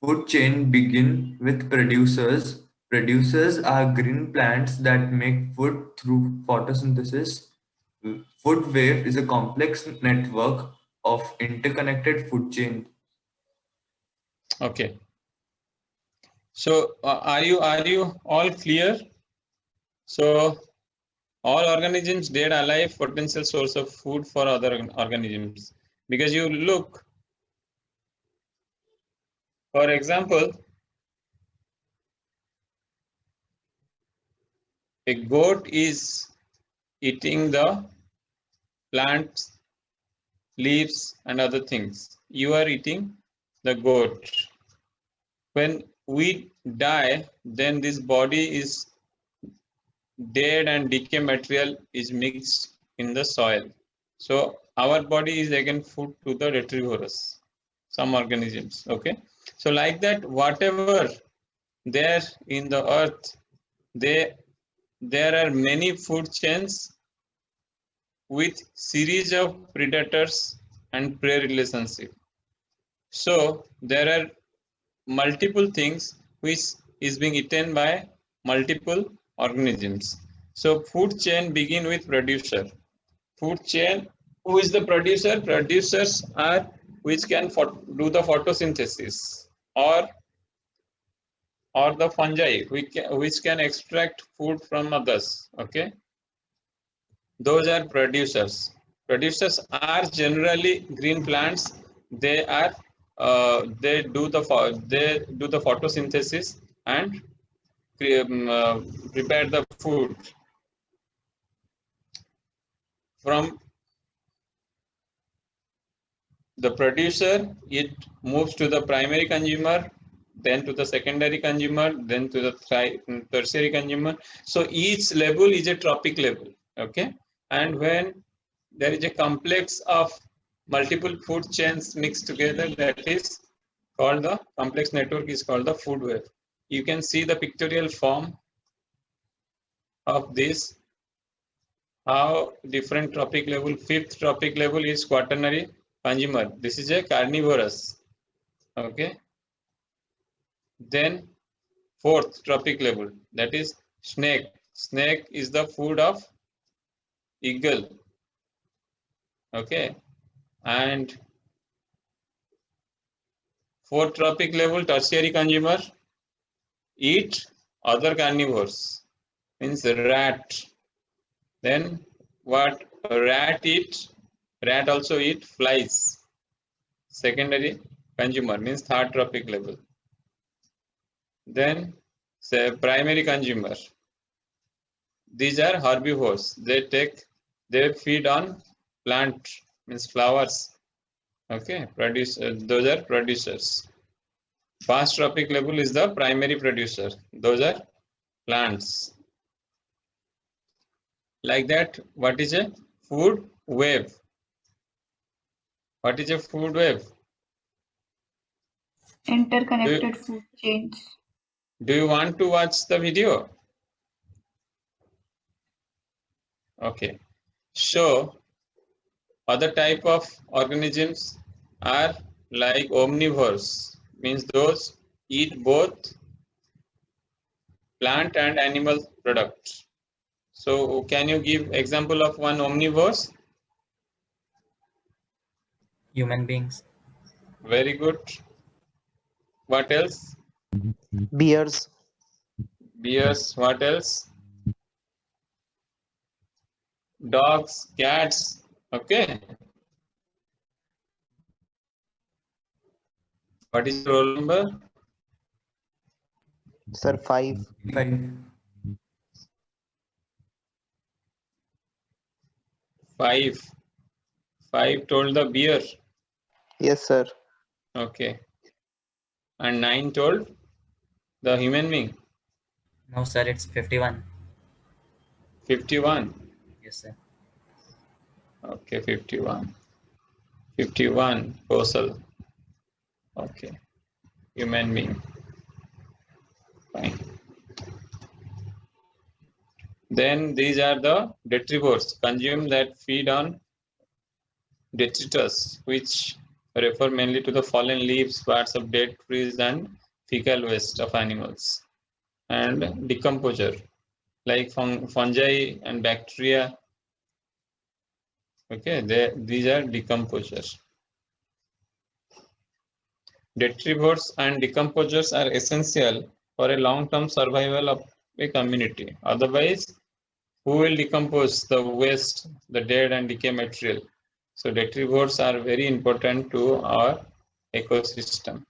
Food chain begin with producers. Producers are green plants that make food through photosynthesis. Food web is a complex network of interconnected food chain. Okay. So are you all clear? So all organisms dead, alive, potential source of food for other organisms. Because you look, for example, a goat is eating the plants, leaves and other things. You are eating the goat. When we die, then this body is dead and decay material is mixed in the soil. So our body is again food to the retrivorous, some organisms. Okay. So like that, whatever there in the earth, there are many food chains with series of predators and prey relationship. So there are multiple things which is being eaten by multiple organisms. So food chain begin with producer. Food chain, who is the producer? Producers are which can do the photosynthesis or the fungi which can extract food from others. Okay, those are producers. Producers are generally green plants. They are they do the photosynthesis and prepare the food from the producer. It moves to the primary consumer, then to the secondary consumer, then to the tertiary consumer. So each level is a trophic level. Okay, and when there is a complex of multiple food chains mixed together, that is called the complex network, is called the food web. You can see the pictorial form of this, how different trophic level. Fifth trophic level is quaternary consumer. This is a carnivorous. Okay. Then fourth trophic level, that is snake. Snake is the food of eagle. Okay. And fourth trophic level, tertiary consumer, eat other carnivores, means rat. Then what rat eat? Rat also eat flies. Secondary consumer means third trophic level. Then say primary consumer. These are herbivores. They feed on plant, means flowers. Okay, those are producers. First trophic level is the primary producer. Those are plants. Like that, what is a food web? What is a food web? Interconnected food chains. Do you want to watch the video? Okay. So other type of organisms are like omnivores, means those eat both plant and animal products. So can you give example of one omnivores? Human beings. Very good. What else? Bears. Bears. What else? Dogs, cats. Okay. What is your roll number? Sir, 5. 5. 5. 5 told the bear. Yes, sir. Okay. And 9 told the human being. No, sir, it's 51. 51. Yes, sir. Okay, 51. 51 postal. Okay. Human being. Fine. Then these are the detrivores, consume that feed on detritus, which refer mainly to the fallen leaves, parts of dead trees, and fecal waste of animals. And decomposer, like fungi and bacteria. Okay, these are decomposers. Detrivores and decomposers are essential for a long-term survival of a community. Otherwise, who will decompose the waste, the dead and decay material? So detrivores are very important to our ecosystem.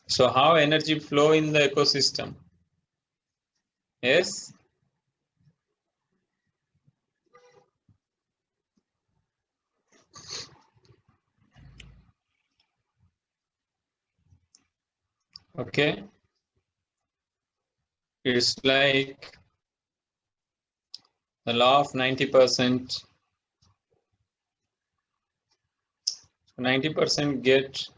So how energy flow in the ecosystem? Yes. Okay. It's like the law of 90%. 90% get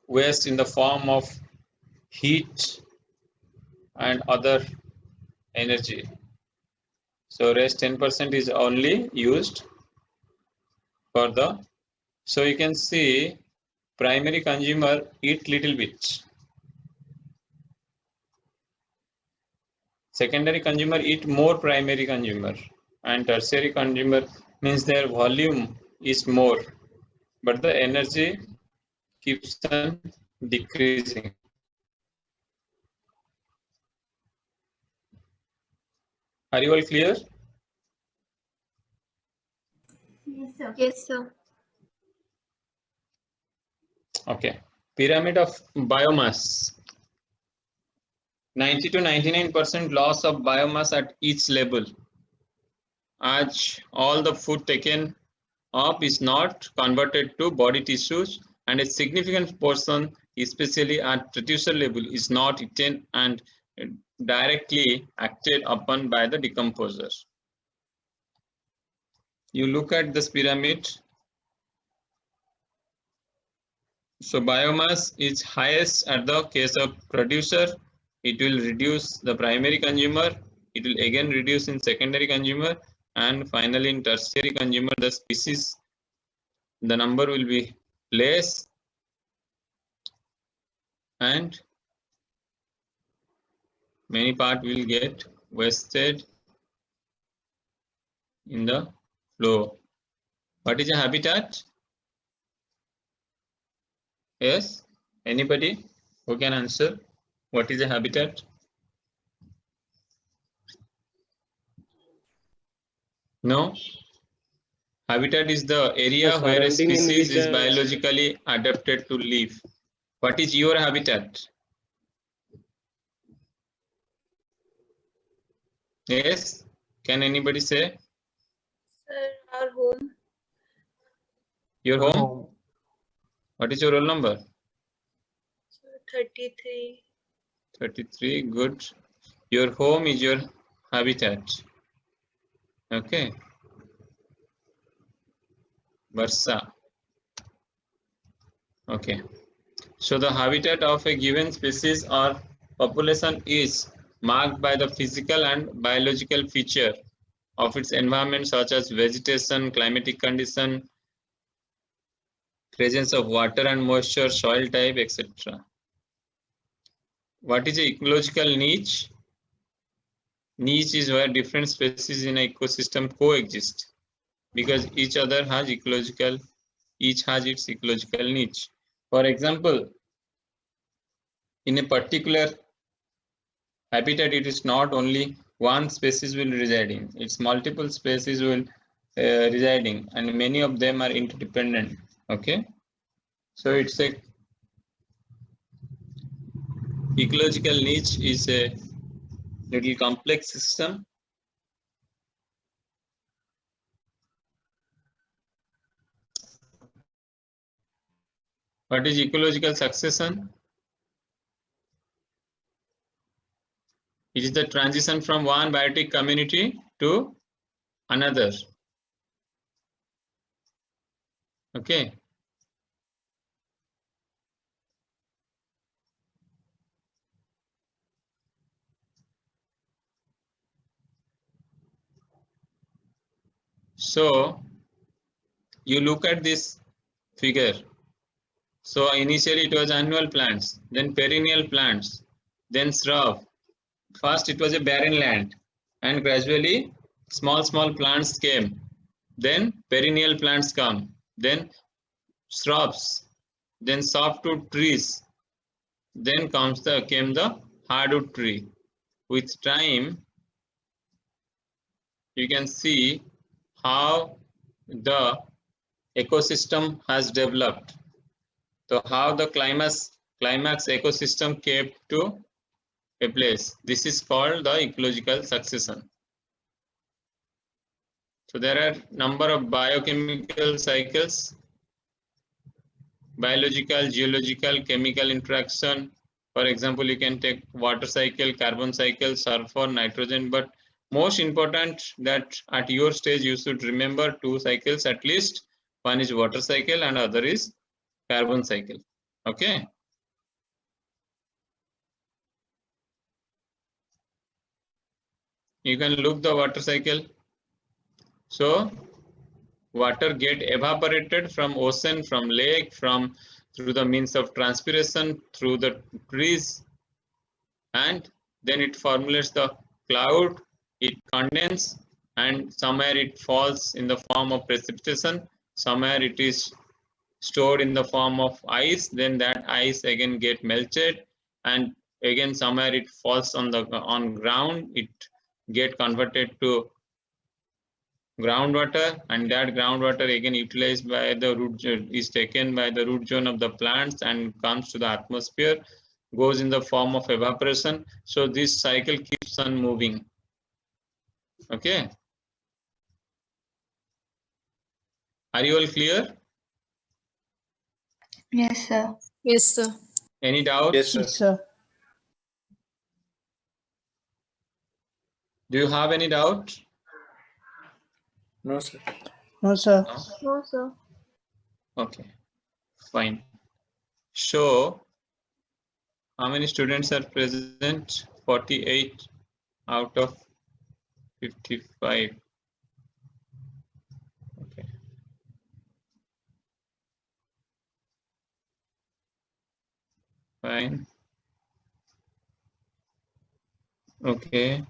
waste in the form of heat and other energy. So rest 10% is only used for the, so you can see primary consumer eat little bit. Secondary consumer eat more primary consumer, and tertiary consumer means their volume is more, but the energy keeps on decreasing. Are you all clear? Yes, sir. Yes, sir. Okay. Pyramid of biomass. 90 to 99% loss of biomass at each level. As all the food taken up is not converted to body tissues, and a significant portion, especially at producer level, is not eaten and directly acted upon by the decomposer. You look at this pyramid. So biomass is highest at the case of producer. It will reduce the primary consumer. It will again reduce in secondary consumer, and finally in tertiary consumer, the species, the number will be less, and many part will get wasted in the flow. What is a habitat? Yes, anybody who can answer? What is a habitat? No? Habitat is the area where a surrounding in species which is biologically adapted to live. What is your habitat? Yes, can anybody say? Sir, our home. Your home? What is your roll number? Sir, 33. 33, good. Your home is your habitat. Okay. Versa. Okay. So the habitat of a given species or population is marked by the physical and biological feature of its environment, such as vegetation, climatic condition, presence of water and moisture, soil type, etc. What is a ecological niche? Niche is where different species in an ecosystem coexist because each has its ecological niche. For example, in a particular habitat, it is not only one species will reside in, it's multiple species will residing, and many of them are interdependent. Okay, so it's a ecological niche is a little complex system. What is ecological succession? It is the transition from one biotic community to another. Okay. So you look at this figure. So initially it was annual plants, then perennial plants, then shrub. First it was a barren land, and gradually small plants came. Then perennial plants come, then shrubs, then softwood trees, then came the hardwood tree. With time, you can see how the ecosystem has developed. So how the climax ecosystem came to a place. This is called the ecological succession. So there are number of biochemical cycles, biological, geological, chemical interaction. For example, you can take water cycle, carbon cycle, sulfur, nitrogen, but most important that at your stage you should remember two cycles at least. One is water cycle and other is carbon cycle. Okay. You can look the water cycle. So water get evaporated from ocean, from lake, from through the means of transpiration, through the trees, and then it formulates the cloud, it condenses, and somewhere it falls in the form of precipitation, somewhere it is stored in the form of ice, then that ice again get melted, and again somewhere it falls on ground, it get converted to groundwater, and that groundwater again utilized by the root is taken by the root zone of the plants and comes to the atmosphere, goes in the form of evaporation. So this cycle keeps on moving. Okay. Are you all clear? Yes, sir. Yes, sir. Any doubts? Yes, sir. Yes, sir. Do you have any doubt? No, sir. No, sir. No? No, sir. Okay, fine. So how many students are present? 48 out of 55. Okay. Fine. Okay.